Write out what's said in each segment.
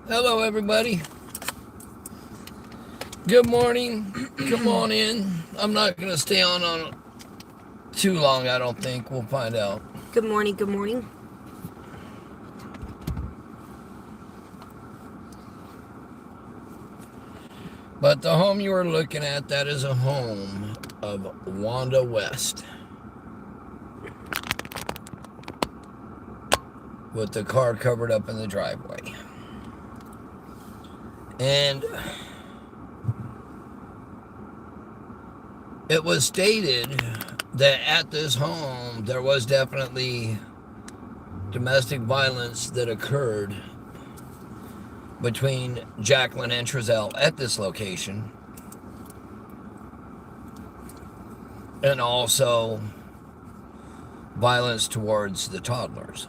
Hello, everybody. Good morning. Come on in. I'm not going to stay on too long, I don't think. We'll find out. Good morning, good morning. But the home you are looking at, that is a home of Wanda West. With the car covered up in the driveway. And it was stated that at this home there was definitely domestic violence that occurred between Jacqueline and Trezell at this location. And also violence towards the toddlers.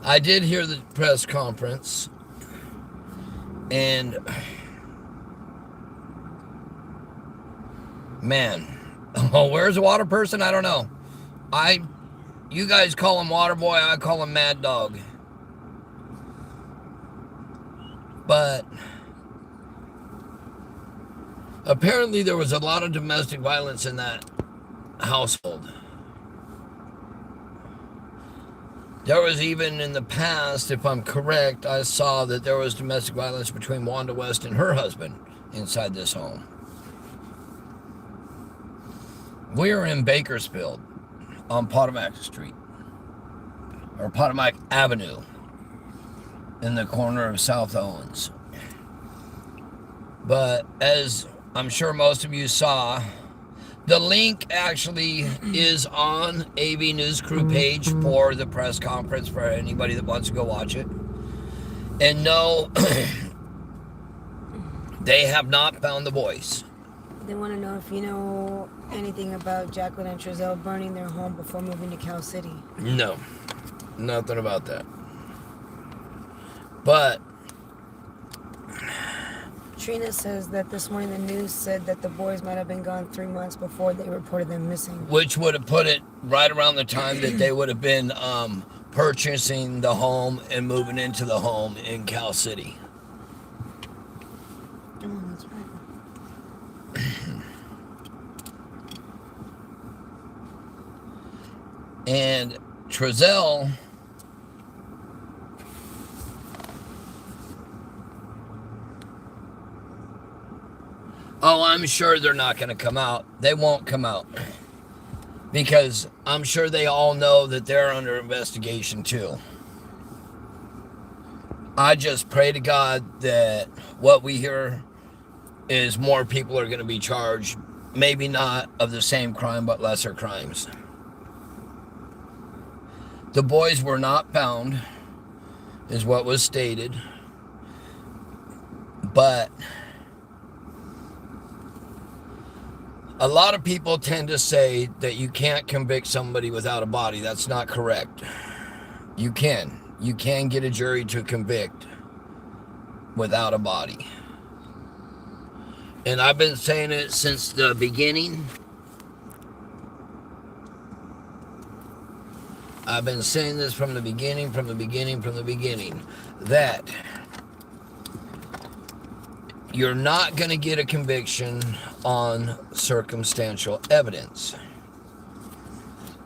I did hear the press conference, and man, where's the water person? I don't know. You guys call him Water Boy, I call him Mad Dog. But apparently there was a lot of domestic violence in that household. There was even in the past, if I'm correct, I saw that there was domestic violence between Wanda West and her husband inside this home. We are in Bakersfield on Potomac Street, or Potomac Avenue, in the corner of South Owens. But as I'm sure most of you saw, the link actually is on AV News Crew page for the press conference for anybody that wants to go watch it. And no, they have not found the boys. They want to know if you know anything about Jacqueline and Trezell burning their home before moving to Cal City. No, nothing about that. But Trina says that this morning the news said that the boys might have been gone 3 months before they reported them missing. Which would have put it right around the time that they would have been purchasing the home and moving into the home in Cal City. Oh, that's right. And Trezell I'm sure they're not going to come out. They won't come out. Because I'm sure they all know that they're under investigation too. I just pray to God that what we hear is more people are going to be charged. Maybe not of the same crime, but lesser crimes. The boys were not found, is what was stated. But a lot of people tend to say that you can't convict somebody without a body. That's not correct. You can. You can get a jury to convict without a body. And I've been saying it since the beginning. I've been saying this from the beginning, that you're not going to get a conviction on circumstantial evidence.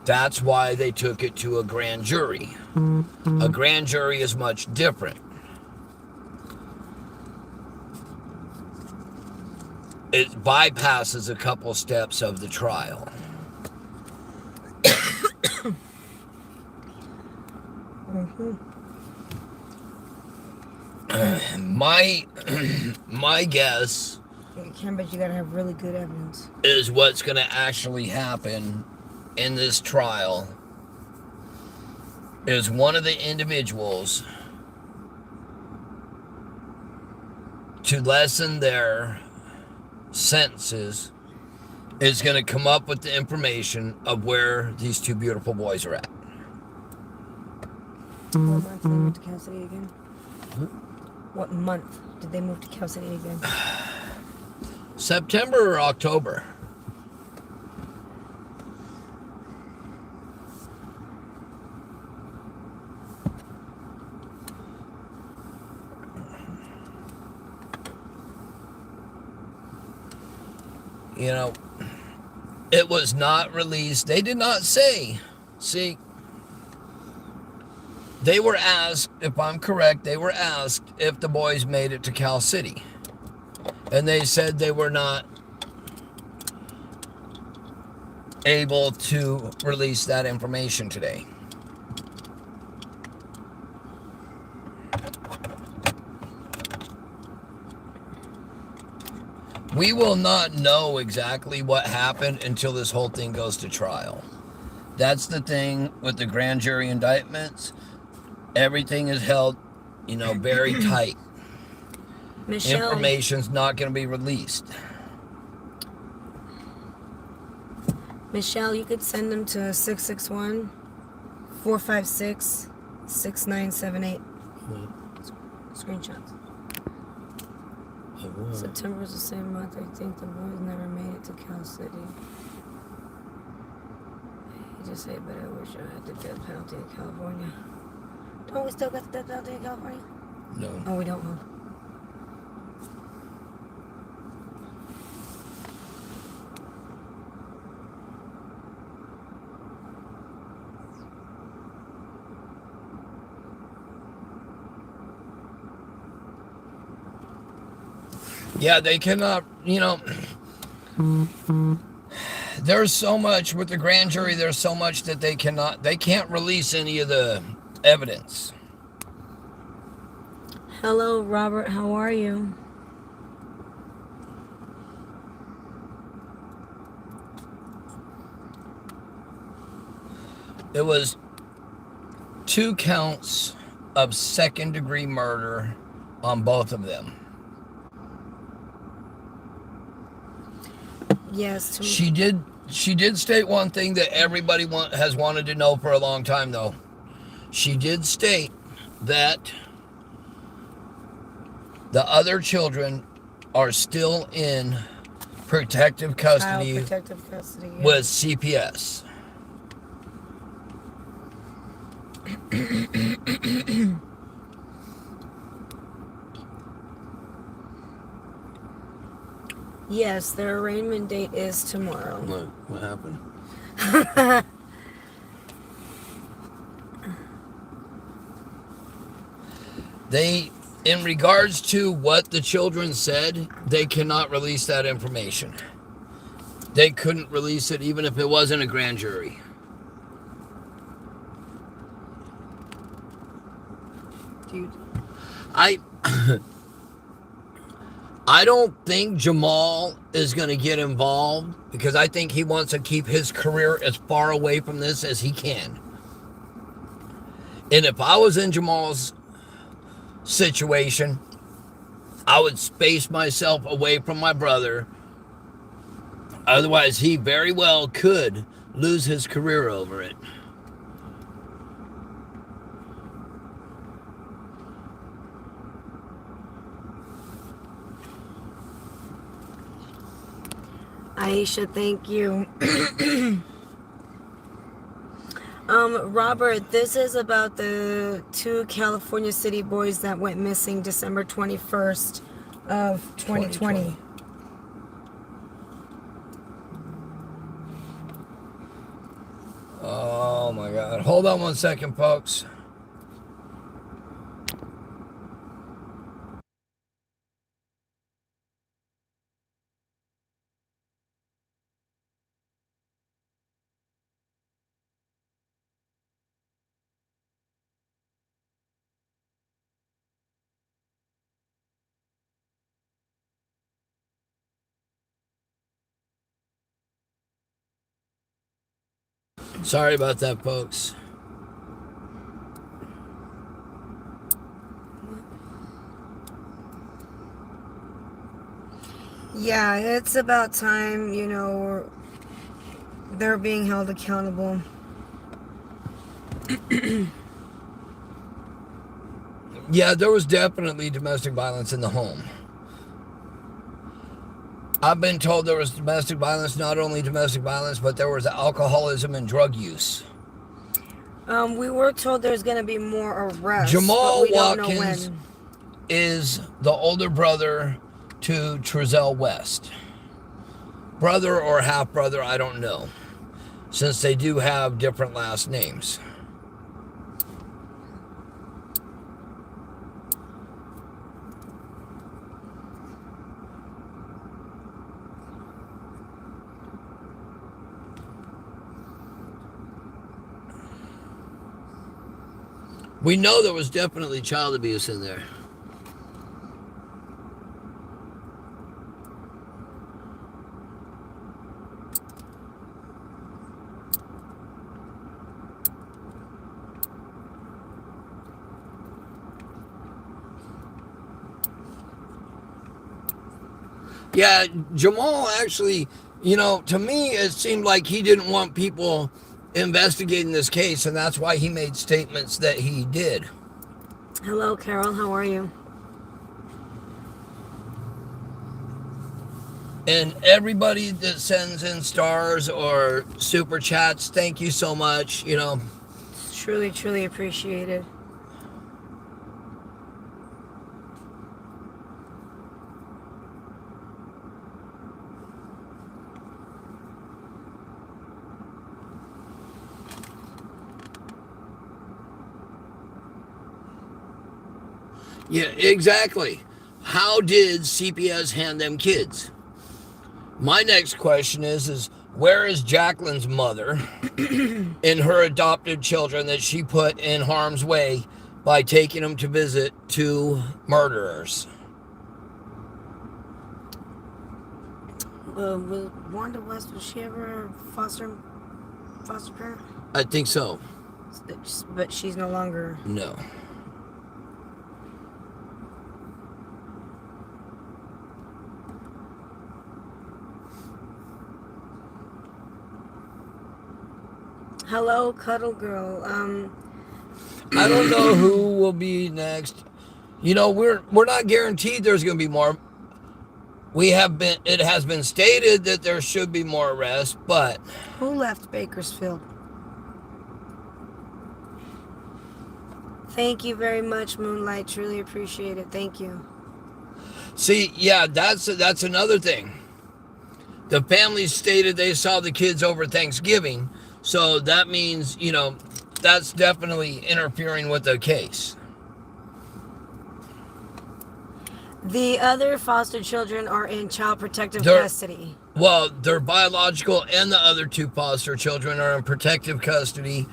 That's why they took it to a grand jury. A grand jury is much different. It bypasses a couple steps of the trial. My guess You can, but you gotta have really good evidence. is what's going to actually happen in this trial is one of the individuals, to lessen their sentences, is going to come up with the information of where these two beautiful boys are at. What month did they move to Cal City again? What month did they move to Cal City again? September or October? You know, it was not released. They did not say. See, they were asked, if I'm correct, they were asked if the boys made it to Cal City. And they said they were not able to release that information today. We will not know exactly what happened until this whole thing goes to trial. That's the thing with the grand jury indictments. Everything is held, very tight. Michelle, Information's not going to be released. Michelle, you could send them to 661-456-6978. Screenshots. September was the same month. I think the boys never made it to Cal City. You just say, but I wish I had the death penalty in California. Don't we still got the death penalty in California? No. Oh, we don't, huh? Yeah, they cannot, there's so much with the grand jury, there's so much that they can't release any of the evidence. Hello, Robert, how are you? It was 2 counts of second-degree murder on both of them. Yes. She did state one thing that everybody has wanted to know for a long time, though. She did state that the other children are still in protective custody, yeah. with CPS. Yes, their arraignment date is tomorrow. What happened? In regards to what the children said, they cannot release that information. They couldn't release it even if it wasn't a grand jury. Dude. I don't think Jamal is going to get involved because I think he wants to keep his career as far away from this as he can. And if I was in Jamal's situation, I would space myself away from my brother. Otherwise, he very well could lose his career over it. Aisha, thank you. Robert, this is about the 2 California City boys that went missing December 21st of 2020. Oh my God. Hold on one second, folks. Sorry about that, folks. Yeah, it's about time, they're being held accountable. Yeah, there was definitely domestic violence in the home. I've been told there was domestic violence, not only domestic violence, but there was alcoholism and drug use. We were told there's going to be more arrests. Jamal but we don't Watkins know when. is the older brother to Trezell West. brother or half brother, I don't know, since they do have different last names. We know there was definitely child abuse in there. Yeah, Jamal actually, to me, it seemed like he didn't want people investigating this case, and that's why he made statements that he did. Hello, Carol. How are you? And everybody that sends in stars or super chats, thank you so much. It's truly, truly appreciated. Yeah, exactly. How did CPS hand them kids? My next question is where is Jacqueline's mother and her adopted children that she put in harm's way by taking them to visit two murderers? Was Wanda West, was she ever foster parent? I think so. But she's no longer. No. Hello, Cuddle Girl. I don't know who will be next. We're not guaranteed there's going to be more. It has been stated that there should be more arrests, but Who left Bakersfield? Thank you very much, Moonlight. Truly appreciate it. Thank you. see, yeah, that's another thing. The family stated they saw the kids over Thanksgiving, so that means, that's definitely interfering with the case. The other foster children are in child protective custody. Well, their biological and the other two foster children are in protective custody,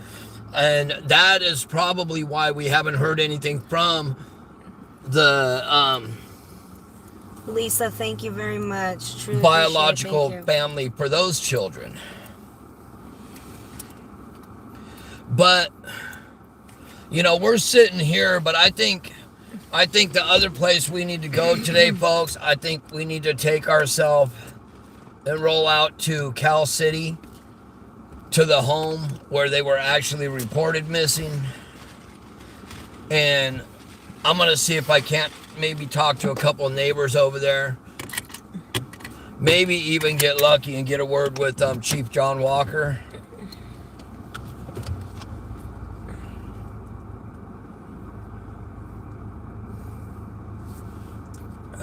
and that is probably why we haven't heard anything from the Lisa, thank you very much. Truly biological thank you. family for those children. But we're sitting here, but I think the other place we need to go today, folks, I think we need to take ourselves and roll out to Cal City, to the home where they were actually reported missing. And I'm going to see if I can't maybe talk to a couple of neighbors over there. Maybe even get lucky and get a word with Chief John Walker.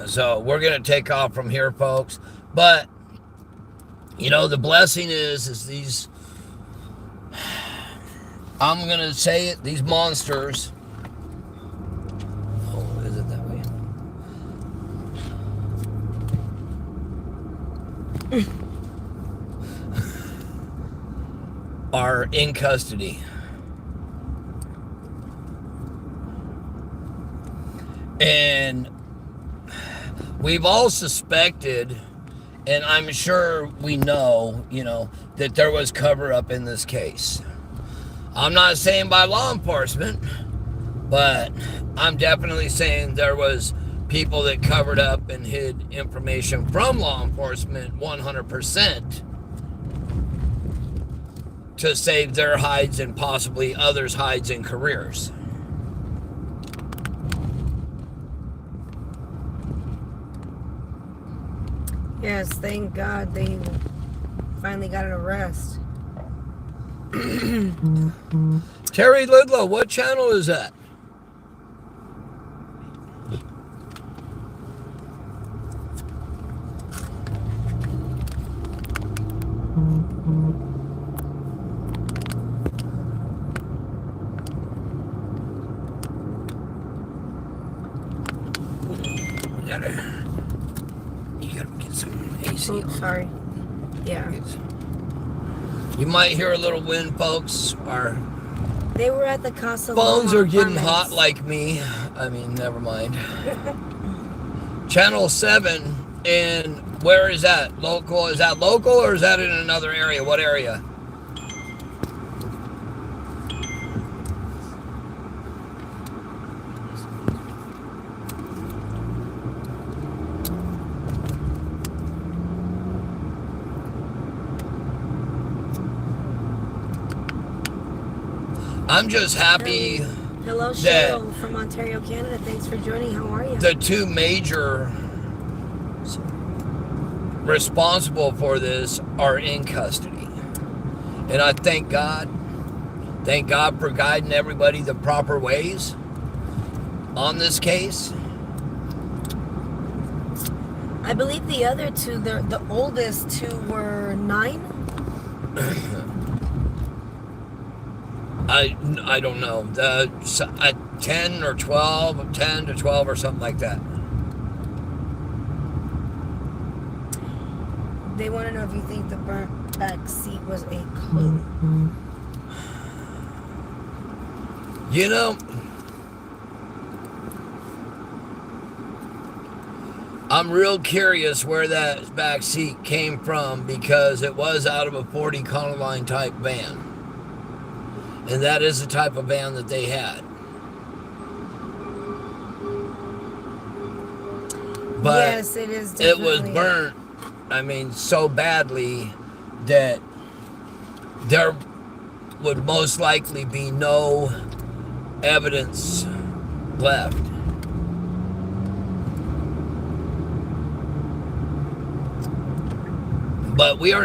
So we're going to take off from here, folks. But, the blessing is these, I'm going to say it, these monsters. Oh, is it that way? Are in custody. And we've all suspected, and I'm sure we know, that there was cover up in this case. I'm not saying by law enforcement, but I'm definitely saying there was people that covered up and hid information from law enforcement 100% to save their hides and possibly others' hides and careers. Yes, thank God they finally got an arrest. Terry Lidlow, what channel is that? You gotta get some AC Oh, on. sorry. Yeah. You might hear a little wind, folks. Our They were at the Casa phones Loma are getting Apartments. hot like me. I mean, never mind. Channel 7, and where is that? Local? Is that local or is that in another area? What area? I'm just happy Hello, that Cheryl from Ontario, Canada. Thanks for joining. How are you? the two major responsible for this are in custody. And I thank God. Thank God for guiding everybody the proper ways on this case. I believe the other two, the oldest two, were 9. I don't know. 10 or 12, 10 to 12 or something like that. They want to know if you think the burnt back seat was a clue. You know, I'm real curious where that back seat came from because it was out of a 40 Econoline type van. And that is the type of van that they had. But yes, it is. It was burnt, I mean, so badly that there would most likely be no evidence left. But we are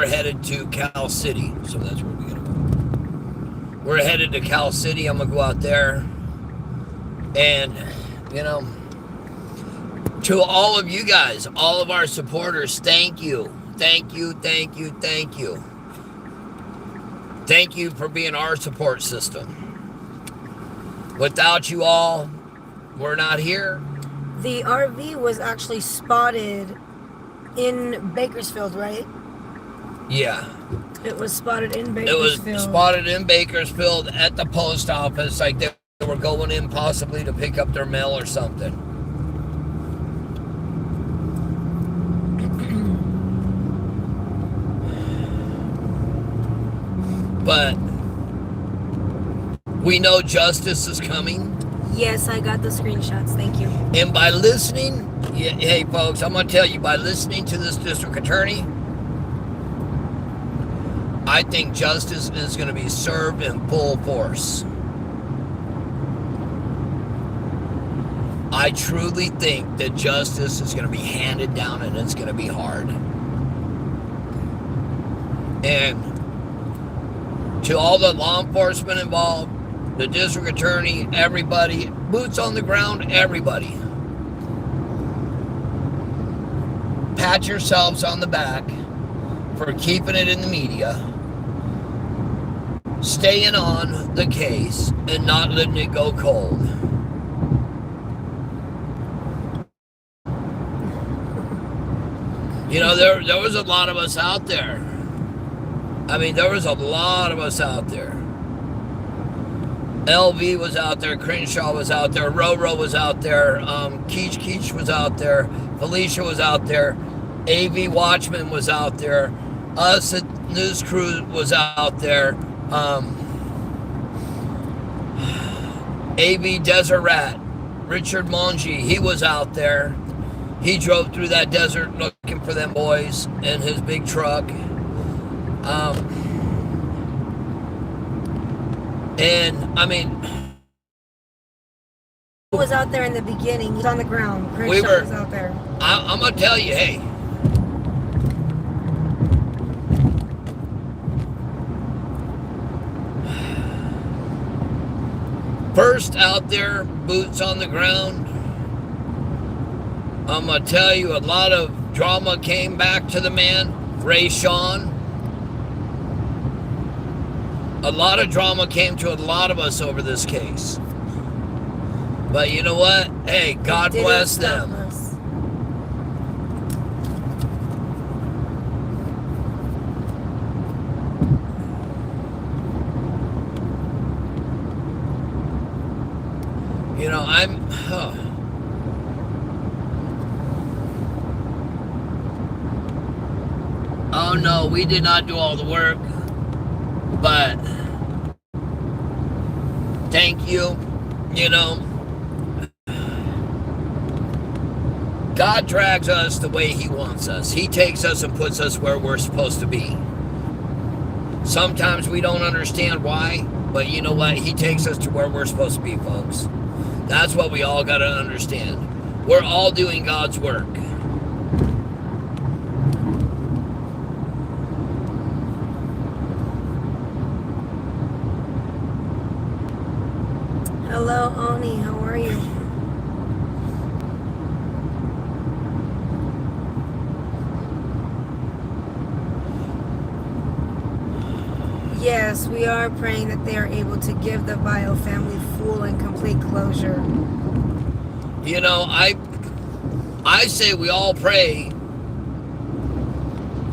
headed to Cal City, so that's where we're gonna go. We're headed to Cal City. I'm gonna go out there, and you know, to all of you guys, all of our supporters, thank you, thank you, thank you, thank you, thank you for being our support system. Without you all, we're not here. The RV was actually spotted in Bakersfield, right? Yeah. It was spotted in Bakersfield. It was spotted in Bakersfield at the post office, like they were going in possibly to pick up their mail or something. But we know justice is coming. Yes, I got the screenshots. Thank you. And by listening, hey folks, I'm going to tell you, by listening to this district attorney, I think justice is going to be served in full force. I truly think that justice is going to be handed down, and it's going to be hard. And to all the law enforcement involved, the district attorney, everybody, boots on the ground, everybody, pat yourselves on the back for keeping it in the media, staying on the case, and not letting it go cold. You know, there was a lot of us out there. I mean, there was a lot of us out there. LV was out there, Crenshaw was out there, Roro was out there, Keach was out there, Felicia was out there, AV Watchman was out there, us at News Crew was out there, AV Desert Rat, Richard Monge, he was out there. He drove through that desert looking for them boys in his big truck. And I mean, He was out there in the beginning. He was on the ground. Crenshaw was out there. I'm gonna tell you, hey, first out there, boots on the ground. I'm gonna tell you, a lot of drama came back to the man, Ray Sean. A lot of drama came to a lot of us over this case. But you know what? Hey, God bless them. Us. You know, oh no, we did not do all the work, but thank you. You know, God drags us the way He wants us. He takes us and puts us where we're supposed to be. Sometimes we don't understand why, but you know what? He takes us to where we're supposed to be, folks. That's what we all got to understand. We're all doing God's work. Hello, Oni. How are you? Yes, we are praying that they are able to give the Bio family full and complete closure. You know, I say we all pray,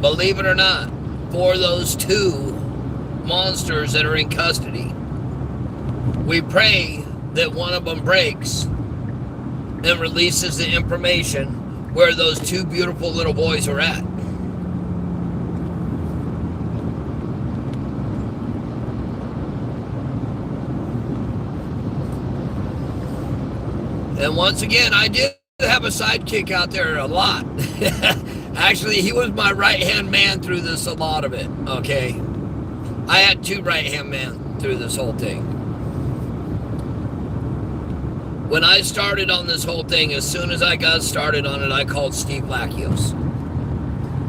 believe it or not, for those two monsters that are in custody. We pray that one of them breaks and releases the information where those two beautiful little boys are at. And once again, I did have a sidekick out there a lot. Actually, he was my right-hand man through this, a lot of it, okay? I had two right-hand men through this whole thing. When I started on this whole thing, as soon as I got started on it, I called Steve Lackios.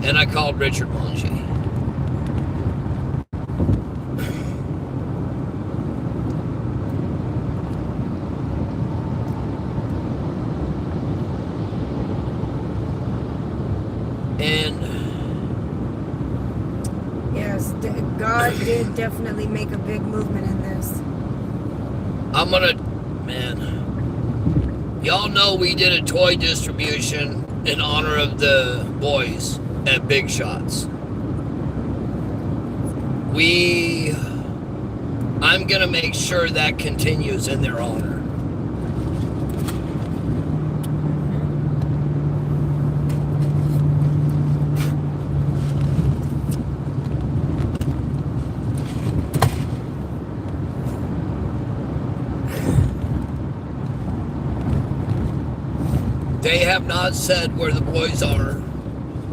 And I called Richard Monge. And yes, God did definitely make a big movement in this. I'm gonna, man, y'all know we did a toy distribution in honor of the boys at Big Shots. I'm gonna make sure that continues in their honor. They have not said where the boys are.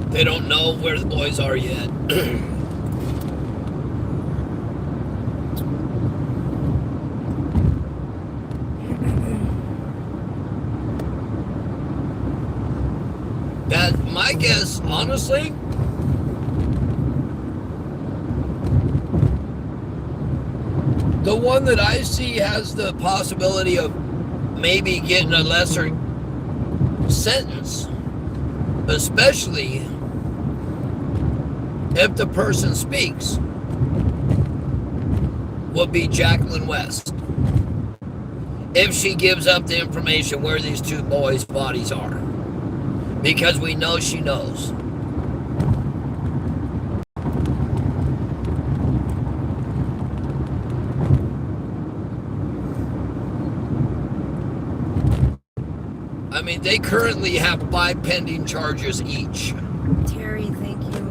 They don't know where the boys are yet. That, my guess, honestly, the one that I see has the possibility of maybe getting a lesser sentence, especially if the person speaks, will be Jacqueline West. If she gives up the information where these two boys' bodies are. Because we know she knows. I mean, they currently have 5 pending charges each. Terry, thank you.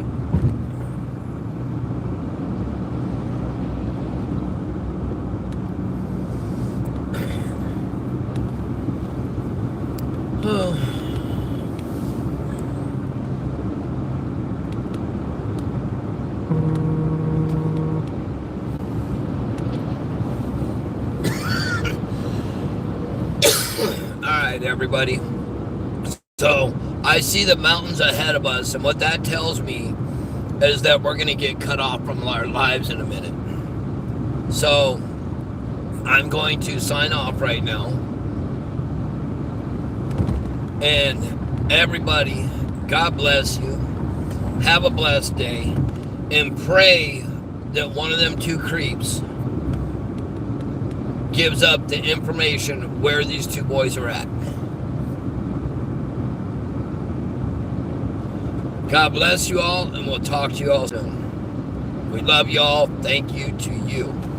Everybody. So I see the mountains ahead of us, and what that tells me is that we're going to get cut off from our lives in a minute. So I'm going to sign off right now. And everybody, God bless you. Have a blessed day. And pray that one of them two creeps gives up the information where these two boys are at. God bless you all, and we'll talk to you all soon. We love you all. Thank you to you.